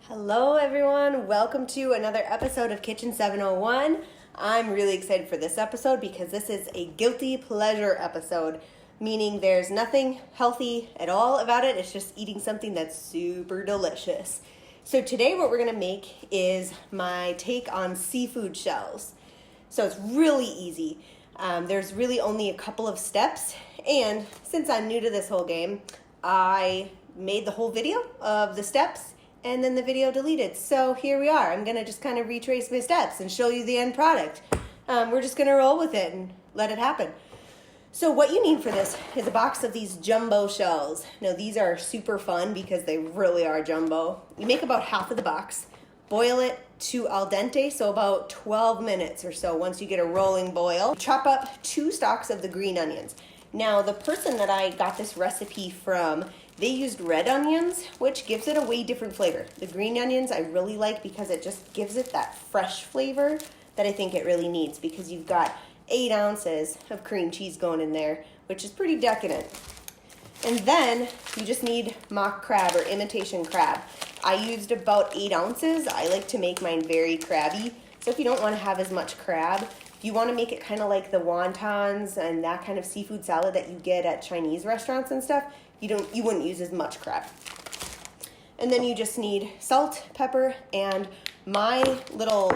Hello everyone, welcome to another episode of Kitchen 701. I'm really excited for this episode because this is a guilty pleasure episode, meaning there's nothing healthy at all about it, it's just eating something that's super delicious. So today what we're going to make is my take on seafood shells. So it's really easy. There's really only a couple of steps, and since I'm new to this whole game, I made the whole video of the steps and then the video deleted. So here we are. I'm going to just kind of retrace my steps and show you the end product. We're just going to roll with it and let it happen. So what you need for this is a box of these jumbo shells. Now these are super fun because they really are jumbo. You make about half of the box, boil it to al dente, so about 12 minutes or so once you get a rolling boil. Chop up 2 stalks of the green onions. Now the person that I got this recipe from, they used red onions, which gives it a way different flavor. The green onions I really like because it just gives it that fresh flavor that I think it really needs, because you've got 8 ounces of cream cheese going in there, which is pretty decadent. And then you just need mock crab or imitation crab. I used about 8 ounces. I like to make mine very crabby. So if you don't want to have as much crab, if you want to make it kind of like the wontons and that kind of seafood salad that you get at Chinese restaurants and stuff, you wouldn't use as much crab. And then you just need salt, pepper, and my little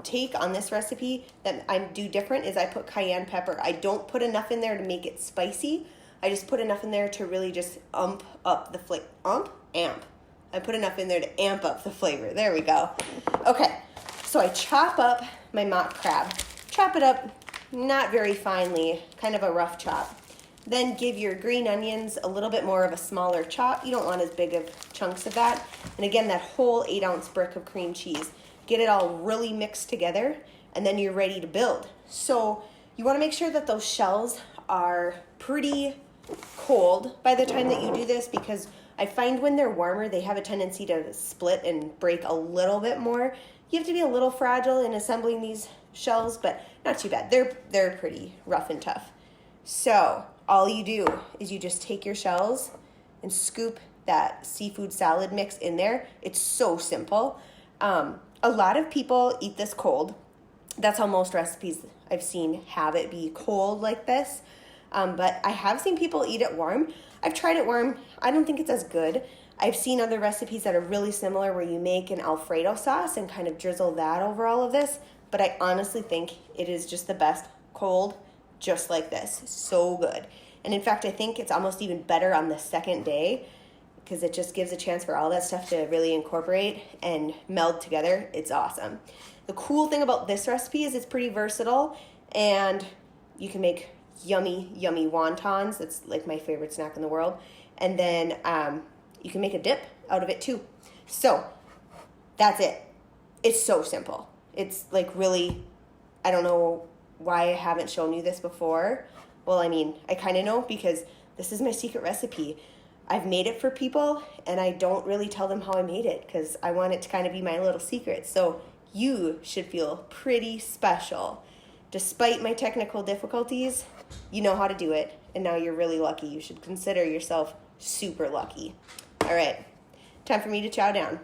take on this recipe that I do different is I put cayenne pepper. I don't put enough in there to make it spicy. I just put enough in there to really just amp up the flavor. Amp. I put enough in there to amp up the flavor. There we go. Okay, so I chop up my mock crab. Chop it up not very finely, kind of a rough chop. Then give your green onions a little bit more of a smaller chop. You don't want as big of chunks of that. And again, that whole 8-ounce brick of cream cheese. Get it all really mixed together, and then you're ready to build. So you want to make sure that those shells are pretty cold by the time that you do this, because I find when they're warmer, they have a tendency to split and break a little bit more. You have to be a little fragile in assembling these shells, but not too bad. They're pretty rough and tough. So all you do is you just take your shells and scoop that seafood salad mix in there. It's so simple. A lot of people eat this cold. That's how most recipes I've seen have it be cold like this. But I have seen people eat it warm. I've tried it warm. I don't think it's as good. I've seen other recipes that are really similar where you make an Alfredo sauce and kind of drizzle that over all of this. But I honestly think it is just the best cold, just like this. So good. And in fact, I think it's almost even better on the second day because it just gives a chance for all that stuff to really incorporate and meld together. It's awesome. The cool thing about this recipe is it's pretty versatile, and you can make yummy, yummy wontons. That's like my favorite snack in the world. And then you can make a dip out of it too. So that's it. It's so simple. It's like really, I don't know why I haven't shown you this before. Well, I mean, I kind of know because this is my secret recipe. I've made it for people, and I don't really tell them how I made it because I want it to kind of be my little secret. So you should feel pretty special. Despite my technical difficulties, you know how to do it, and now you're really lucky. You should consider yourself super lucky. All right, time for me to chow down.